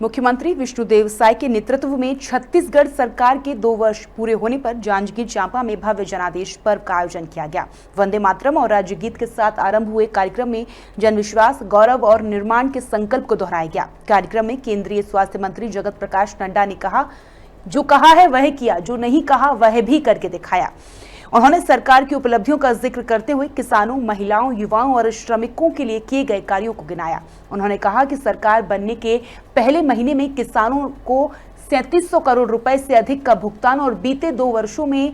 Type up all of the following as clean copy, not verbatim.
मुख्यमंत्री विष्णुदेव साय के नेतृत्व में छत्तीसगढ़ सरकार के 2 वर्ष पूरे होने पर जांजगीर चांपा में भव्य जनादेश पर्व का आयोजन किया गया। वंदे मातरम और राज्य गीत के साथ आरंभ हुए कार्यक्रम में जनविश्वास, गौरव और निर्माण के संकल्प को दोहराया गया। कार्यक्रम में केंद्रीय स्वास्थ्य मंत्री जगत प्रकाश नड्डा ने कहा, जो कहा है वह किया, जो नहीं कहा वह भी करके दिखाया। उन्होंने सरकार की उपलब्धियों का जिक्र करते हुए किसानों, महिलाओं, युवाओं और श्रमिकों के लिए किए गए कार्यों को गिनाया। उन्होंने कहा कि सरकार बनने के पहले महीने में किसानों को 3700 करोड़ रुपए से अधिक का भुगतान और बीते 2 वर्षों में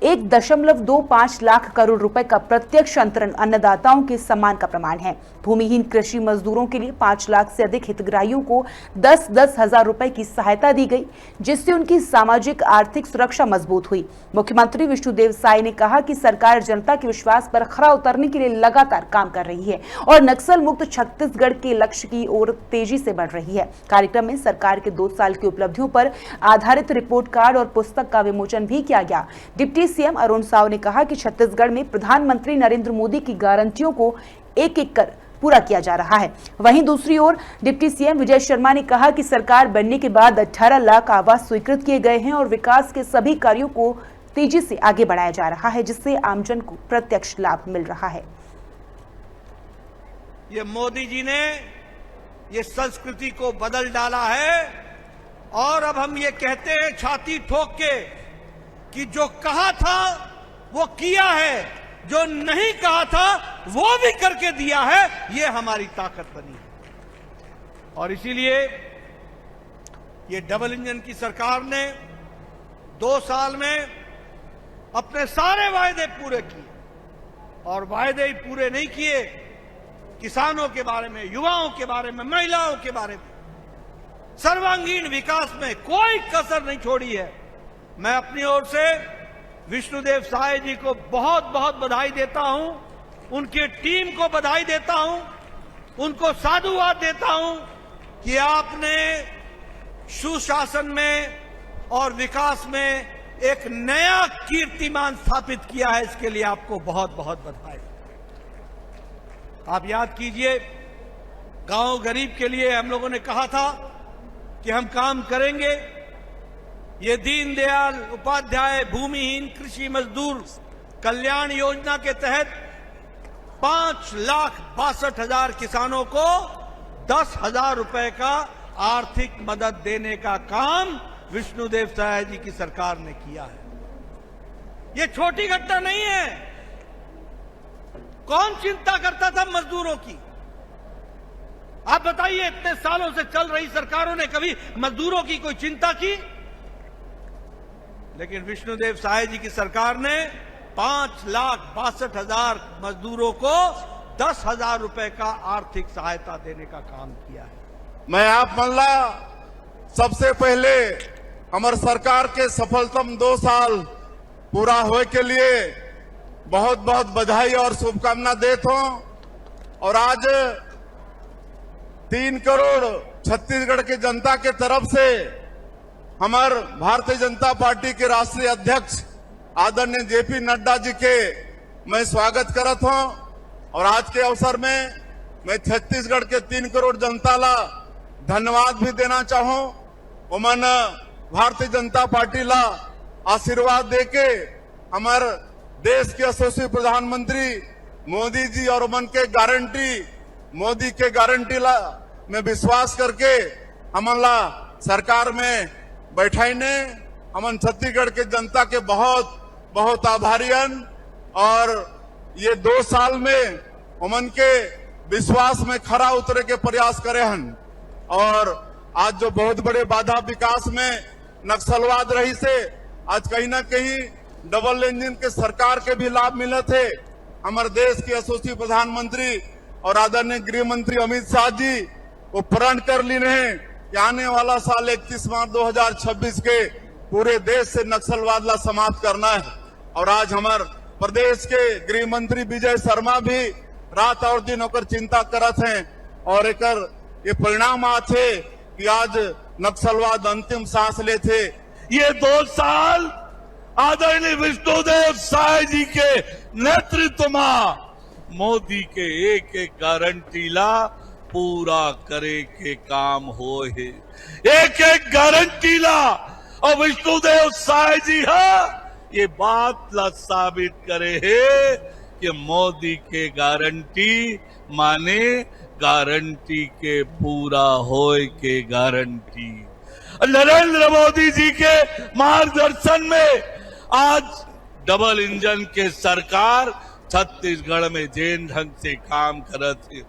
1.25 लाख करोड़ रुपए का प्रत्यक्ष अंतरण अन्नदाताओं के सम्मान का प्रमाण है। भूमिहीन कृषि मजदूरों के लिए 5 लाख से अधिक हितग्राहियों को 10-10 हजार रुपए की सहायता दी गई, जिससे उनकी सामाजिक आर्थिक सुरक्षा मजबूत हुई। मुख्यमंत्री विष्णुदेव साय ने कहा कि सरकार जनता के विश्वास पर खरा उतरने के लिए लगातार काम कर रही है और नक्सल मुक्त छत्तीसगढ़ के लक्ष्य की ओर तेजी से बढ़ रही है। कार्यक्रम में सरकार के 2 साल की उपलब्धियों पर आधारित रिपोर्ट कार्ड और पुस्तक का विमोचन भी किया गया। डिप्टी सीएम अरुण साव ने कहा कि छत्तीसगढ़ में प्रधानमंत्री नरेंद्र मोदी की गारंटियों को एक-एक कर पूरा किया जा रहा है। वहीं दूसरी ओर डिप्टी सीएम विजय शर्मा ने कहा कि सरकार बनने के बाद 18 लाख आवास स्वीकृत किए गए हैं और विकास के सभी कार्यों को तेजी से आगे बढ़ाया जा रहा है, जिससे आमजन को प्रत्यक्ष लाभ मिल रहा है। ये मोदी जी ने ये संस्कृति को बदल डाला है और अब हम ये कहते हैं छाती ठोक के कि जो कहा था वो किया है, जो नहीं कहा था वो भी करके दिया है। ये हमारी ताकत बनी है और इसीलिए ये डबल इंजन की सरकार ने 2 साल में अपने सारे वायदे पूरे किए और वायदे ही पूरे नहीं किए, किसानों के बारे में, युवाओं के बारे में, महिलाओं के बारे में, सर्वांगीण विकास में कोई कसर नहीं छोड़ी है। मैं अपनी ओर से विष्णुदेव साय जी को बहुत बहुत बधाई देता हूं, उनकी टीम को बधाई देता हूं, उनको साधुवाद देता हूं कि आपने सुशासन में और विकास में एक नया कीर्तिमान स्थापित किया है। इसके लिए आपको बहुत बहुत बधाई। आप याद कीजिए, गांव गरीब के लिए हम लोगों ने कहा था कि हम काम करेंगे। ये दीनदयाल उपाध्याय भूमिहीन कृषि मजदूर कल्याण योजना के तहत 5,62,000 किसानों को 10,000 रुपए का आर्थिक मदद देने का काम विष्णुदेव साय जी की सरकार ने किया है। ये छोटी घटना नहीं है। कौन चिंता करता था मजदूरों की? आप बताइए, इतने सालों से चल रही सरकारों ने कभी मजदूरों की कोई चिंता की? लेकिन विष्णुदेव साय जी की सरकार ने 5,62,000 मजदूरों को 10,000 रुपए का आर्थिक सहायता देने का काम किया है। मैं आप मल्ला सबसे पहले हमार सरकार के सफलतम 2 साल पूरा होए के लिए बहुत बहुत बधाई और शुभकामना देता हूं। और आज 3 करोड़ छत्तीसगढ़ की जनता के तरफ से हमार भारतीय जनता पार्टी के राष्ट्रीय अध्यक्ष आदरणीय जेपी नड्डा जी के मैं स्वागत करत हूं। और आज के अवसर में मैं छत्तीसगढ़ के 3 करोड़ जनता ला धन्यवाद भी देना चाहूं। उमन भारतीय जनता पार्टी ला आशीर्वाद देके हमार देश के यशस्वी प्रधानमंत्री मोदी जी और उमन के गारंटी, मोदी के गारंटी ला में विश्वास करके हमन ला सरकार में बैठाई ने। हमन छत्तीसगढ़ के जनता के बहुत बहुत आभारीयन और ये 2 साल में उमन के विश्वास में खरा उतरे के प्रयास करे हन। और आज जो बहुत बड़े बाधा विकास में नक्सलवाद रही से, आज कहीं ना कहीं डबल इंजन के सरकार के भी लाभ मिले थे। हमारे देश के यशस्वी प्रधानमंत्री और आदरणीय गृह मंत्री अमित शाह जी वो प्रण कर ली रहे कि आने वाला साल 31 मार्च 2026 के पूरे देश से नक्सलवाद ला समाप्त करना है। और आज हमारे प्रदेश के गृह मंत्री विजय शर्मा भी रात और दिन होकर चिंता करत हैं और एकर ये परिणाम आते कि आज नक्सलवाद अंतिम सांस लेते। ये 2 साल आदरणीय विष्णुदेव साय जी के नेतृत्व में मोदी के एक गारंटी ला पूरा करे के काम हो है। एक एक गारंटी ला और विष्णुदेव साय जी ये बात ला साबित करे है कि मोदी के गारंटी माने गारंटी के पूरा होए के गारंटी। नरेंद्र मोदी जी के मार्गदर्शन में आज डबल इंजन के सरकार छत्तीसगढ़ में जेन ढंग से काम करत है।